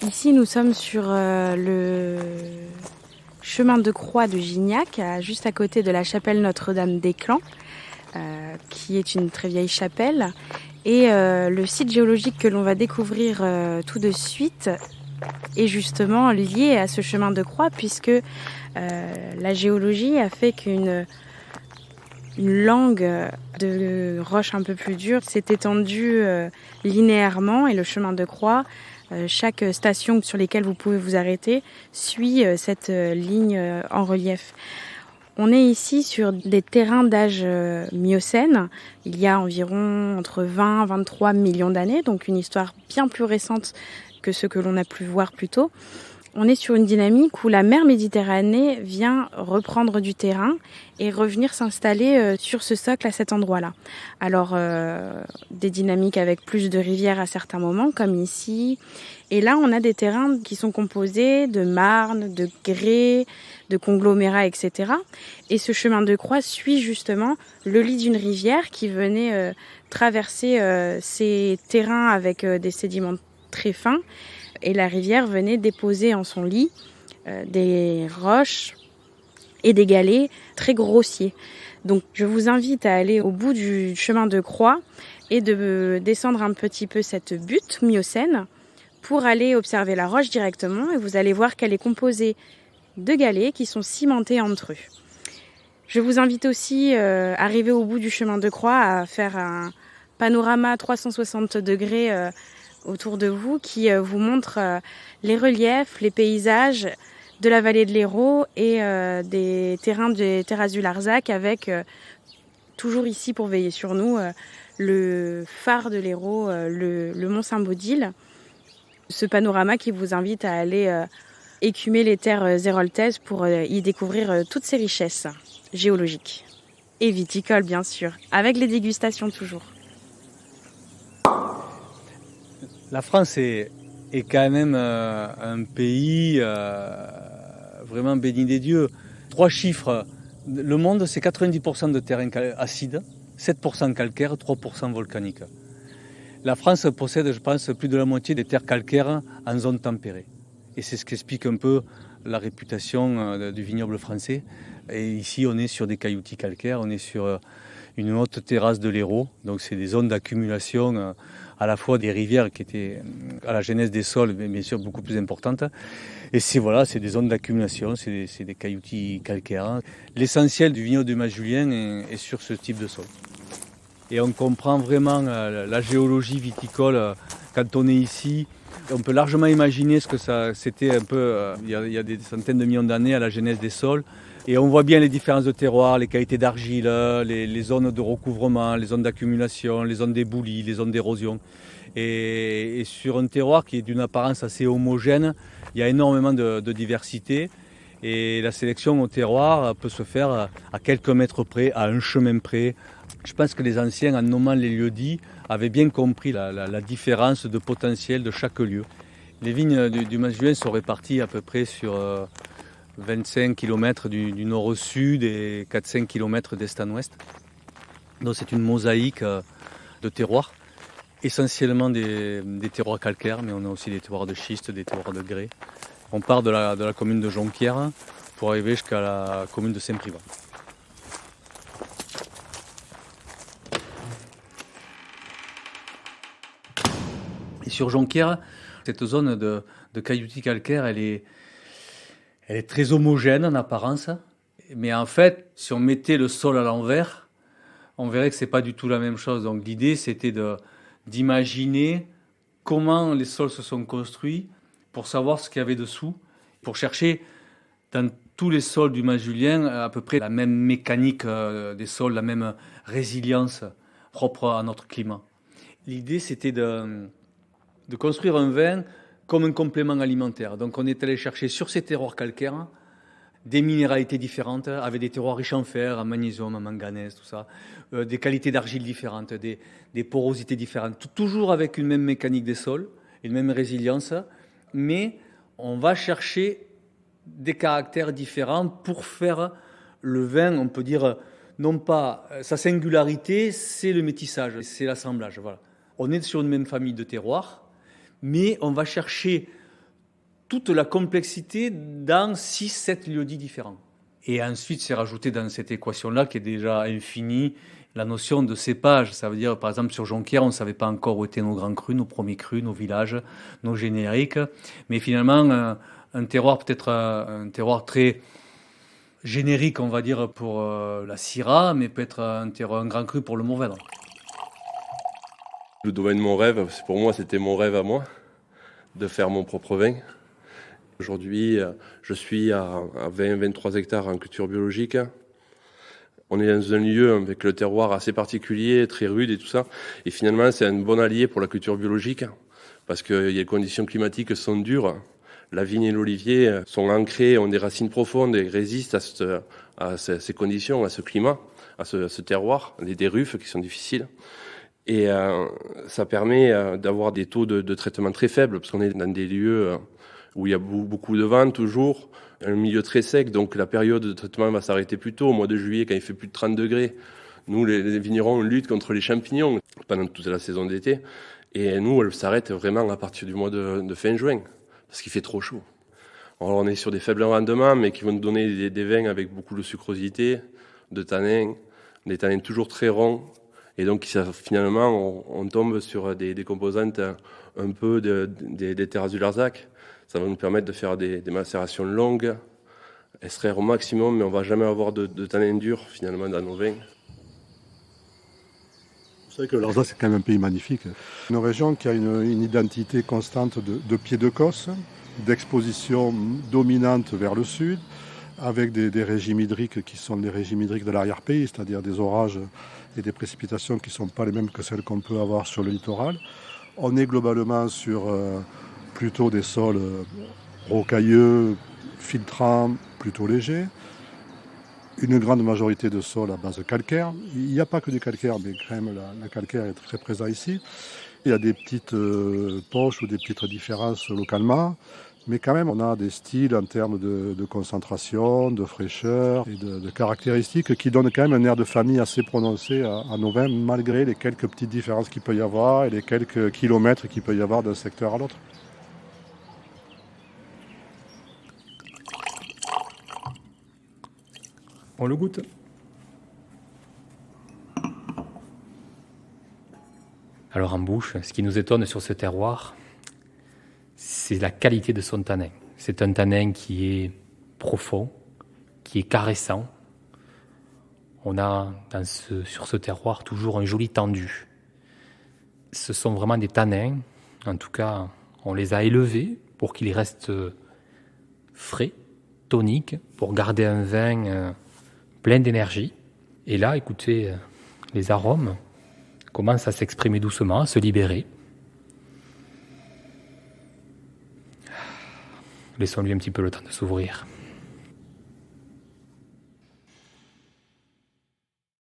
Ici, nous sommes sur le chemin de croix de Gignac, juste à côté de la chapelle Notre-Dame d'Éclans, qui est une très vieille chapelle. Et le site géologique que l'on va découvrir tout de suite est justement lié à ce chemin de croix, puisque la géologie a fait qu'une langue de roches un peu plus dures s'est étendue linéairement, et le chemin de croix, chaque station sur lesquelles vous pouvez vous arrêter, suit cette ligne en relief. On est ici sur des terrains d'âge miocène. Il y a environ entre 20 et 23 millions d'années, donc une histoire bien plus récente que ce que l'on a pu voir plus tôt. On est sur une dynamique où la mer Méditerranée vient reprendre du terrain et revenir s'installer sur ce socle à cet endroit-là. Alors, des dynamiques avec plus de rivières à certains moments, comme ici. Et là, on a des terrains qui sont composés de marnes, de grès, de conglomérats, etc. Et ce chemin de croix suit justement le lit d'une rivière qui venait traverser ces terrains avec des sédiments très fins. Et la rivière venait déposer en son lit des roches et des galets très grossiers. Donc je vous invite à aller au bout du chemin de croix et de descendre un petit peu cette butte miocène pour aller observer la roche directement, et vous allez voir qu'elle est composée de galets qui sont cimentés entre eux. Je vous invite aussi, arrivé au bout du chemin de croix, à faire un panorama 360 degrés autour de vous qui vous montre les reliefs, les paysages de la vallée de l'Hérault et des terrains des terrasses du Larzac, avec toujours ici pour veiller sur nous le phare de l'Hérault, le mont Saint-Baudile. Ce panorama qui vous invite à aller écumer les terres héroltaises pour y découvrir toutes ces richesses géologiques et viticoles, bien sûr, avec les dégustations toujours. La France est quand même un pays vraiment béni des dieux. 3 chiffres. Le monde, c'est 90% de terrain acide, 7% calcaire, 3% volcanique. La France possède, je pense, plus de la moitié des terres calcaires en zone tempérée. Et c'est ce qui explique un peu la réputation du vignoble français. Et ici, on est sur des cailloutis calcaires, on est sur une haute terrasse de l'Hérault. Donc c'est des zones d'accumulation à la fois des rivières qui étaient à la genèse des sols, mais bien sûr beaucoup plus importantes. Et c'est des zones d'accumulation, c'est des cailloutis calcaires. L'essentiel du vignoble du Mas-Julien est sur ce type de sol. Et on comprend vraiment la géologie viticole quand on est ici. On peut largement imaginer ce que c'était un peu il y a des centaines de millions d'années à la genèse des sols. Et on voit bien les différences de terroir, les qualités d'argile, les zones de recouvrement, les zones d'accumulation, les zones d'éboulis, les zones d'érosion. Et sur un terroir qui est d'une apparence assez homogène, il y a énormément de diversité. Et la sélection au terroir peut se faire à quelques mètres près, à un chemin près. Je pense que les anciens, en nommant les lieux-dits, avaient bien compris la différence de potentiel de chaque lieu. Les vignes du Mas-Julien sont réparties à peu près sur 25 km du nord au sud et 4-5 km d'est en ouest. Donc c'est une mosaïque de terroirs, essentiellement des terroirs calcaires, mais on a aussi des terroirs de schiste, des terroirs de grès. On part de la commune de Jonquière pour arriver jusqu'à la commune de Saint-Privat. Et sur Jonquière, cette zone de cailloutis calcaires, elle est très homogène en apparence, mais en fait, si on mettait le sol à l'envers, on verrait que c'est pas du tout la même chose. Donc l'idée, c'était d'imaginer comment les sols se sont construits pour savoir ce qu'il y avait dessous, pour chercher dans tous les sols du Mas-Julien à peu près la même mécanique des sols, la même résilience propre à notre climat. L'idée, c'était de construire un vin comme un complément alimentaire. Donc on est allé chercher sur ces terroirs calcaires des minéralités différentes, avec des terroirs riches en fer, en magnésium, en manganèse, tout ça, des qualités d'argile différentes, des porosités différentes, toujours avec une même mécanique des sols, une même résilience, mais on va chercher des caractères différents pour faire le vin, on peut dire, non pas sa singularité, c'est le métissage, c'est l'assemblage. Voilà. On est sur une même famille de terroirs, mais on va chercher toute la complexité dans 6-7 lieux-dits différents. Et ensuite, c'est rajouté dans cette équation-là, qui est déjà infinie, la notion de cépage. Ça veut dire, par exemple, sur Jonquière, on ne savait pas encore où étaient nos grands crus, nos premiers crus, nos villages, nos génériques. Mais finalement, un terroir, peut-être un terroir très générique, on va dire, pour la Syrah, mais peut-être un grand cru pour le Mourvèdre. Le domaine de mon rêve, pour moi, c'était mon rêve à moi, de faire mon propre vin. Aujourd'hui, je suis à 20-23 hectares en culture biologique. On est dans un lieu avec le terroir assez particulier, très rude et tout ça. Et finalement, c'est un bon allié pour la culture biologique parce que les conditions climatiques sont dures. La vigne et l'olivier sont ancrés, ont des racines profondes et résistent à ces conditions, à ce climat, à ce terroir, des ruffes qui sont difficiles. Et ça permet d'avoir des taux de traitement très faibles parce qu'on est dans des lieux où il y a beaucoup de vent toujours, un milieu très sec, donc la période de traitement va s'arrêter plus tôt, au mois de juillet, quand il fait plus de 30 degrés. Nous, les vignerons, on lutte contre les champignons pendant toute la saison d'été. Et nous, elle s'arrête vraiment à partir du mois de fin juin, parce qu'il fait trop chaud. Alors, on est sur des faibles rendements, mais qui vont nous donner des vins avec beaucoup de sucrosité, de tanins, des tanins toujours très ronds. Et donc, finalement, on tombe sur des composantes un peu des terrasses du Larzac. Ça va nous permettre de faire des macérations longues, extraire au maximum, mais on ne va jamais avoir de tanins durs, finalement, dans nos vins. Vous savez que le Larzac, c'est quand même un pays magnifique. Une région qui a une identité constante de pied de Cosse, d'exposition dominante vers le sud, avec des régimes hydriques qui sont les régimes hydriques de l'arrière-pays, c'est-à-dire des orages et des précipitations qui ne sont pas les mêmes que celles qu'on peut avoir sur le littoral. On est globalement sur plutôt des sols rocailleux, filtrants, plutôt légers. Une grande majorité de sols à base calcaire. Il n'y a pas que du calcaire, mais quand même la calcaire est très présent ici. Il y a des petites poches ou des petites différences localement. Mais quand même, on a des styles en termes de concentration, de fraîcheur et de caractéristiques qui donnent quand même un air de famille assez prononcé à nos vins, malgré les quelques petites différences qu'il peut y avoir et les quelques kilomètres qu'il peut y avoir d'un secteur à l'autre. On le goûte. Alors en bouche, ce qui nous étonne sur ce terroir, c'est la qualité de son tanin. C'est un tanin qui est profond, qui est caressant. On a sur ce terroir toujours un joli tendu. Ce sont vraiment des tanins, en tout cas on les a élevés pour qu'ils restent frais, toniques, pour garder un vin plein d'énergie. Et là, écoutez, les arômes commencent à s'exprimer doucement, à se libérer. Laissons-lui un petit peu le temps de s'ouvrir.